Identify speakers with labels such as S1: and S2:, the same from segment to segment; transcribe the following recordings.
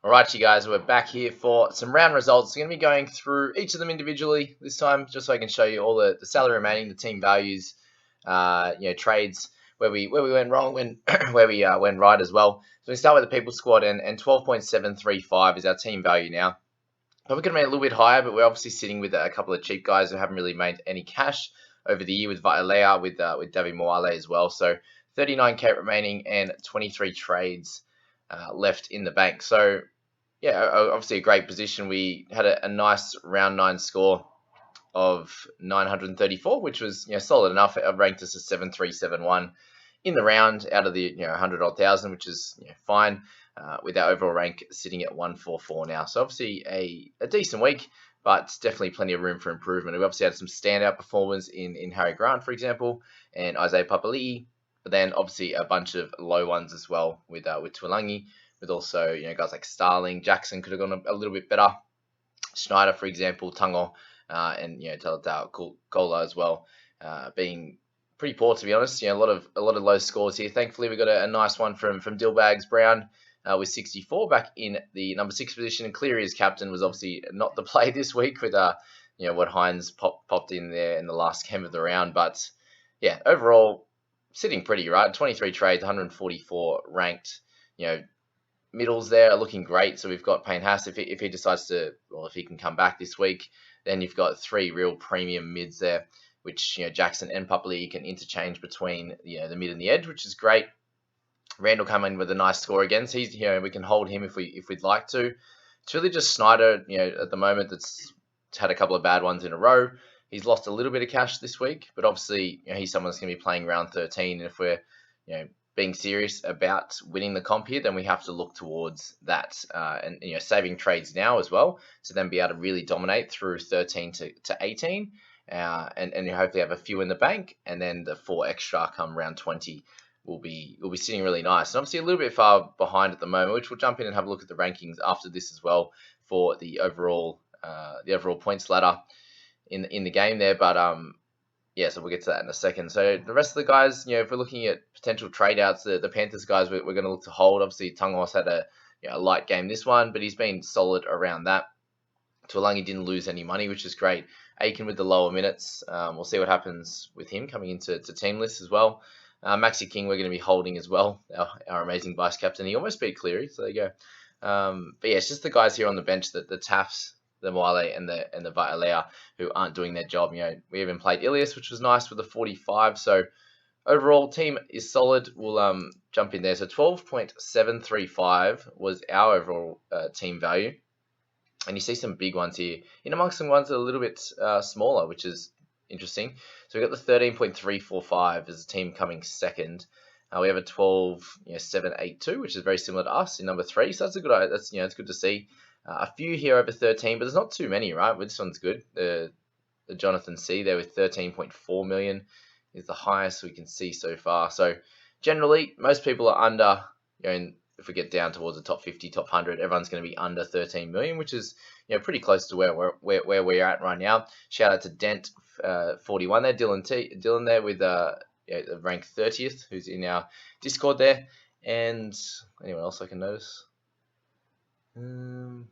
S1: Alright, you guys, we're back here for some round results. We're going to be going through each of them individually this time, just so I can show you all the salary remaining, the team values, trades where we went wrong, when where we went right as well. So we start with the people squad, and 12.735 is our team value now. Probably could have made it a little bit higher, but we're obviously sitting with a couple of cheap guys who haven't really made any cash over the year, with Vitalea, with David Moale as well. So 39k remaining and 23 trades left in the bank. So yeah, obviously a great position. We had a nice round 9 score of 934, which was solid enough. It ranked us as 7371 in the round out of the 100 odd thousand, which is fine. With our overall rank sitting at 144 now. So obviously a decent week, but definitely plenty of room for improvement. We obviously had some standout performers in Harry Grant, for example, and Isaiah Papali'i, but then obviously a bunch of low ones as well with Tuolangi, with also guys like Starling. Jackson could have gone a little bit better. Schneider, for example, Tango, and Talatau Kola as well, being pretty poor, to be honest. A lot of low scores here. Thankfully, we got a nice one from Dillbags Brown, with 64 back in the number 6 position. And Cleary as captain was obviously not the play this week, with what Hines popped in there in the last game of the round. But yeah, overall sitting pretty right. 23 trades, 144 ranked. Middles there are looking great. So we've got Payne Haas, if he decides to, well, if he can come back this week, then you've got 3 real premium mids there, which Jackson and Papali'i can interchange between the mid and the edge, which is great. Randall come in with a nice score again, so he's we can hold him if we'd like to. It's really just Snyder, at the moment, that's had a couple of bad ones in a row. He's lost a little bit of cash this week, but obviously he's someone that's going to be playing round 13, and if we're being serious about winning the comp here, then we have to look towards that, and saving trades now as well, to then be able to really dominate through 13 to 18, and hopefully have a few in the bank, and then the 4 extra come round 20 will be sitting really nice. And obviously a little bit far behind at the moment, which we'll jump in and have a look at the rankings after this as well for the overall points ladder in the game there. But yeah, so we'll get to that in a second. So the rest of the guys, if we're looking at potential trade outs, the Panthers guys, we're going to look to hold. Obviously, Tungos had a light game this one, but he's been solid around that. Tuolangi didn't lose any money, which is great. Aiken with the lower minutes. We'll see what happens with him coming into team list as well. Maxi King we're going to be holding as well, our amazing vice captain. He almost beat Cleary, so there you go. But yeah, it's just the guys here on the bench, the Taffs, the Moale, and the Vitalea, who aren't doing their job. We even played Ilias, which was nice, with a 45. So overall, team is solid. We'll jump in there. So 12.735 was our overall team value. And you see some big ones here. In amongst some ones that are a little bit smaller, which is interesting. So we've got the 13.345 as a team coming second. We have a 12.782, which is very similar to us in number 3. So that's a good. It's good to see. A few here over 13, but there's not too many, right? But this one's good. The Jonathan C there with 13.4 million is the highest we can see so far. So generally, most people are under. If we get down towards the top 50, top 100, everyone's going to be under 13 million, which is pretty close to where we're at right now. Shout out to Dent 41 there, Dylan there with rank 30th, who's in our Discord there. And anyone else I can notice? No.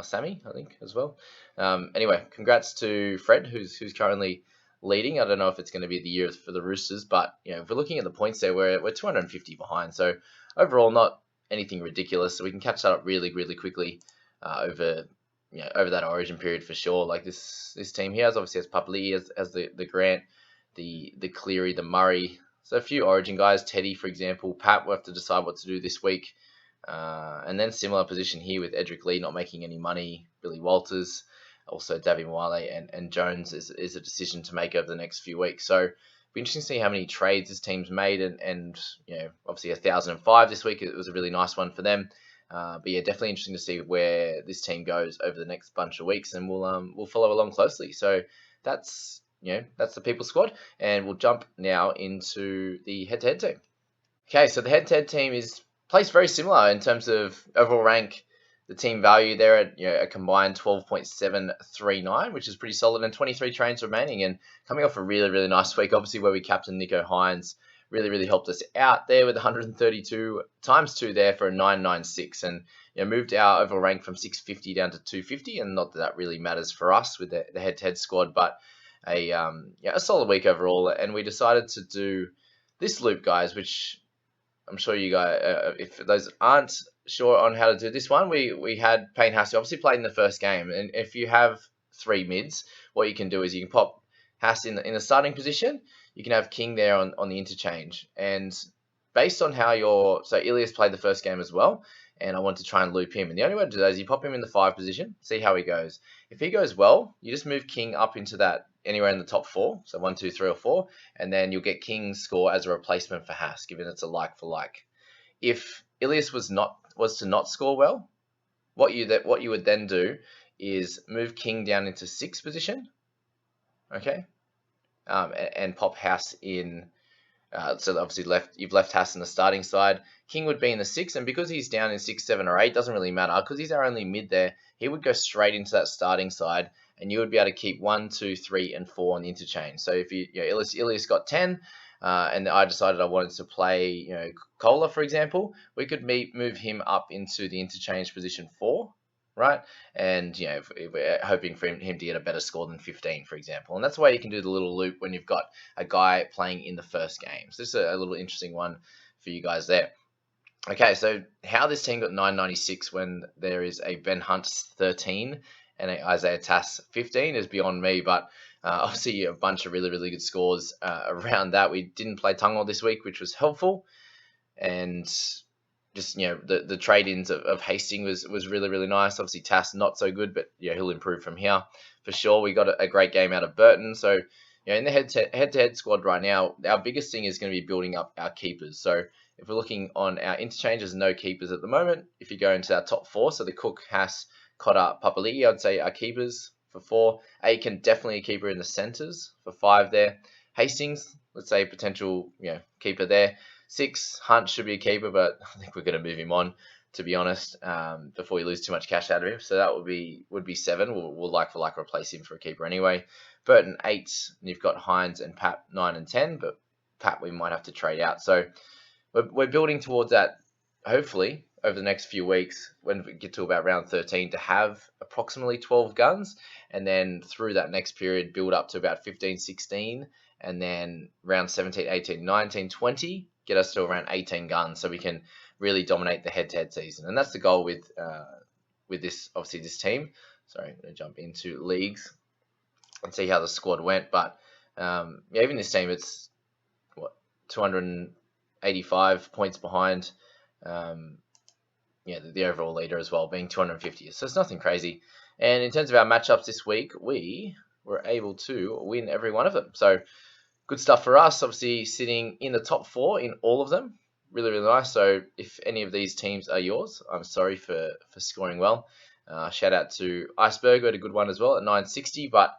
S1: Sammy, I think, as well. Anyway, congrats to Fred, who's currently leading. I don't know if it's going to be the year for the Roosters, but if we're looking at the points there, we're 250 behind. So overall, not anything ridiculous. So we can catch that up really, really quickly over that Origin period for sure. Like this team here obviously has Papali'i as the Grant, the Cleary, the Murray. So a few Origin guys, Teddy for example. Pat will have to decide what to do this week. And then similar position here with Edric Lee not making any money, Billy Walters. Also, Davy Moale and Jones is a decision to make over the next few weeks. So it'll be interesting to see how many trades this team's made, and obviously 1,005 this week. It was a really nice one for them. But yeah, definitely interesting to see where this team goes over the next bunch of weeks, and we'll follow along closely. So that's the people squad, and we'll jump now into the head-to-head team. Okay, so the head-to-head team is placed very similar in terms of overall rank. The team value there at a combined 12.739, which is pretty solid, and 23 trains remaining. And coming off a really, really nice week, obviously, where we captained Nicho Hynes really helped us out there with 132 times 2 there for a 996, and moved our overall rank from 650 down to 250. And not that that really matters for us with the head-to-head squad, but a solid week overall. And we decided to do this loop, guys, which I'm sure you guys, if those aren't sure on how to do this one, we had Payne Haas, who obviously played in the first game, and if you have 3 mids, what you can do is you can pop Haas in the starting position. You can have King there on the interchange, and based on how so Ilias played the first game as well, and I want to try and loop him. And the only way to do that is you pop him in the 5 position, see how he goes. If he goes well, you just move King up into that anywhere in the top 4, so 1, 2, 3, or 4, and then you'll get King's score as a replacement for Haas, given it's a like for like. If Ilias was to not score well, what you would then do is move King down into 6th position, okay, and pop Haas in. So obviously you've left Haas in the starting side. King would be in the 6th, and because he's down in 6, 7, or 8, doesn't really matter because he's our only mid there. He would go straight into that starting side, and you would be able to keep 1, 2, 3, and 4 on the interchange. So if Ilias got 10, and I decided I wanted to play Kohler, for example, we could move him up into the interchange position 4. Right, and if we're hoping for him to get a better score than 15, for example, and that's why you can do the little loop when you've got a guy playing in the first game. So this is a little interesting one for you guys there. Okay, so how this team got 996 when there is a Ben Hunt 13 and an Isaiah Tass 15 is beyond me, but obviously a bunch of really good scores around that. We didn't play Tungwall this week, which was helpful, and just the trade-ins of Hastings was really nice. Obviously Tass not so good, but he'll improve from here for sure. We got a great game out of Burton. So in the head-to-head squad right now, our biggest thing is going to be building up our keepers. So if we're looking on our interchange, there's no keepers at the moment. If you go into our top 4, so the Cook, Haas, Cotter, Papali'i, I'd say our keepers for 4. Aiken definitely a keeper in the centres for 5 there. Hastings, let's say potential keeper there. 6, Hunt should be a keeper, but I think we're going to move him on, to be honest, before we lose too much cash out of him. So that would be 7. We'll like for like replace him for a keeper anyway. Burton 8, and you've got Hines and Pat 9 and 10, but Pat we might have to trade out. So we're building towards that, hopefully, over the next few weeks, when we get to about round 13, to have approximately 12 guns, and then through that next period, build up to about 15, 16, and then round 17, 18, 19, 20, get us to around 18 guns so we can really dominate the head-to-head season. And that's the goal with this, obviously, this team. Sorry, I'm going to jump into leagues and see how the squad went. But even this team, it's 285 points behind the overall leader as well, being 250. So it's nothing crazy. And in terms of our matchups this week, we were able to win every one of them. So good stuff for us, obviously sitting in the top 4 in all of them. Really nice. So if any of these teams are yours, I'm sorry for scoring well. Shout out to Iceberg, who had a good one as well at 960. But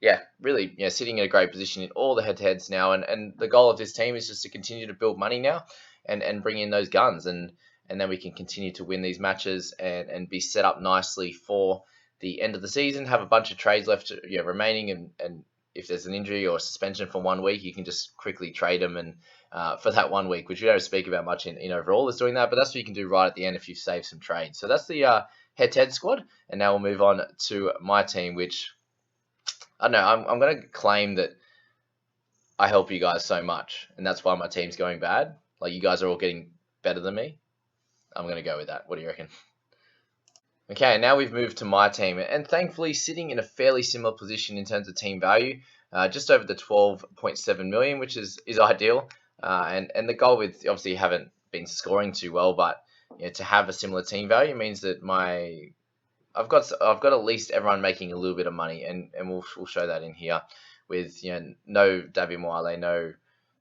S1: yeah, really sitting in a great position in all the head-to-heads now. And the goal of this team is just to continue to build money now and bring in those guns. And then we can continue to win these matches and be set up nicely for the end of the season. Have a bunch of trades left remaining, and if there's an injury or a suspension for 1 week, you can just quickly trade them and for that 1 week, which we don't speak about much in overall is doing that, but that's what you can do right at the end if you've saved some trades. So that's the head-to-head squad, and now we'll move on to my team, which, I don't know, I'm going to claim that I help you guys so much, and that's why my team's going bad. Like, you guys are all getting better than me. I'm going to go with that. What do you reckon? Okay, now we've moved to my team, and thankfully sitting in a fairly similar position in terms of team value, just over the 12.7 million, which is ideal. And the goal with, obviously haven't been scoring too well, but to have a similar team value means that I've got at least everyone making a little bit of money, and we'll show that in here with no David Moale, no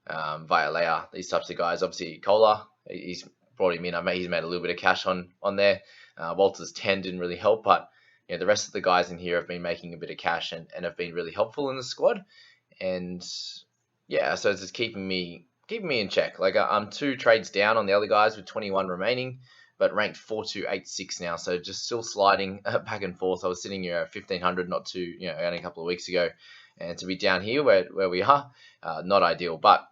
S1: Vialea, these types of guys. Obviously Kohler, he's brought him in. He's made a little bit of cash on there. Walters 10 didn't really help, but the rest of the guys in here have been making a bit of cash and have been really helpful in the squad. And yeah, so it's just keeping me in check. Like, I'm 2 trades down on the other guys with 21 remaining, but ranked 4286 now. So just still sliding back and forth. I was sitting here at 1500 not too, only a couple of weeks ago, and to be down here where we are, not ideal. But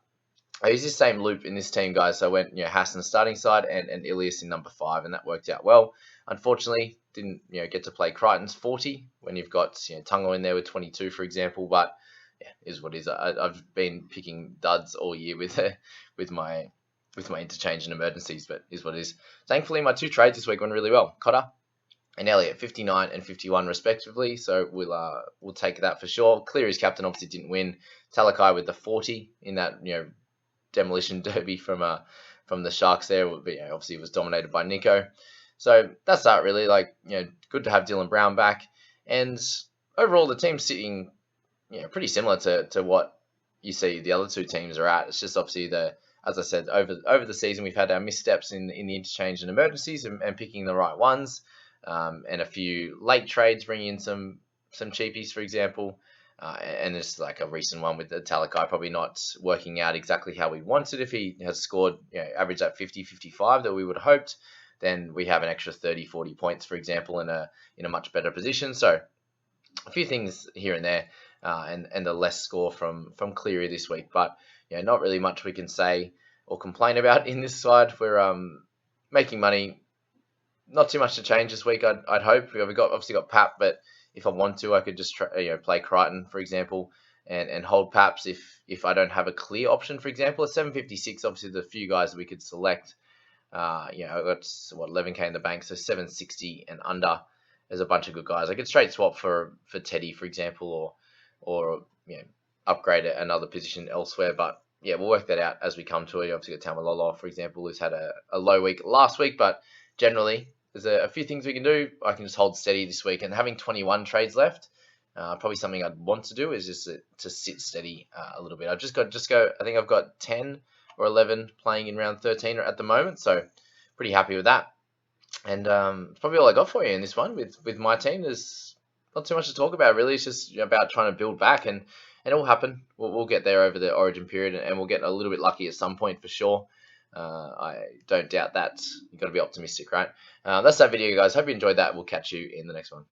S1: I used this same loop in this team, guys. So I went, Hassan starting side and Ilias in number 5, and that worked out well. Unfortunately, didn't get to play Crichton's 40 when you've got Tungo in there with 22, for example. But yeah, is what it is. I've been picking duds all year with with my interchange and emergencies, but is what it is. Thankfully, my 2 trades this week went really well. Cotter and Elliott, 59 and 51 respectively. So we'll take that for sure. Cleary's captain obviously didn't win. Talakai with the 40 in that demolition derby from the Sharks there. But, obviously it was dominated by Nico. So that's that really. Good to have Dylan Brown back. And overall, the team's sitting pretty similar to what you see the other 2 teams are at. It's just obviously as I said, over the season we've had our missteps in the interchange and emergencies and picking the right ones, and a few late trades bringing in some cheapies, for example. And it's like a recent one with the Talakai probably not working out exactly how we wanted. If he has scored, average that 50, 55 that we would have hoped, then we have an extra 30, 40 points, for example, in a much better position. So a few things here and there, and the less score from Cleary this week. But not really much we can say or complain about in this side. We're making money. Not too much to change this week, I'd hope. We've obviously got Pap, but if I want to, I could just play Crichton, for example, and hold Paps if I don't have a clear option, for example. At 756, obviously, there's a few guys that we could select. I've got 11k in the bank, so 760 and under. There's a bunch of good guys. I could straight swap for Teddy, for example, or upgrade at another position elsewhere. But yeah, we'll work that out as we come to it. Obviously, got Tamalolo, for example, who's had a low week last week, but generally there's a few things we can do. I can just hold steady this week, and having 21 trades left, probably something I'd want to do is just to sit steady a little bit. I've just go. I think I've got 10 or 11 playing in round 13 at the moment, so pretty happy with that. And it's probably all I got for you in this one with my team. There's not too much to talk about really. It's just about trying to build back, and it will happen. We'll get there over the Origin period, and we'll get a little bit lucky at some point for sure. I don't doubt that. You've got to be optimistic, right? That's that video, guys. Hope you enjoyed that. We'll catch you in the next one.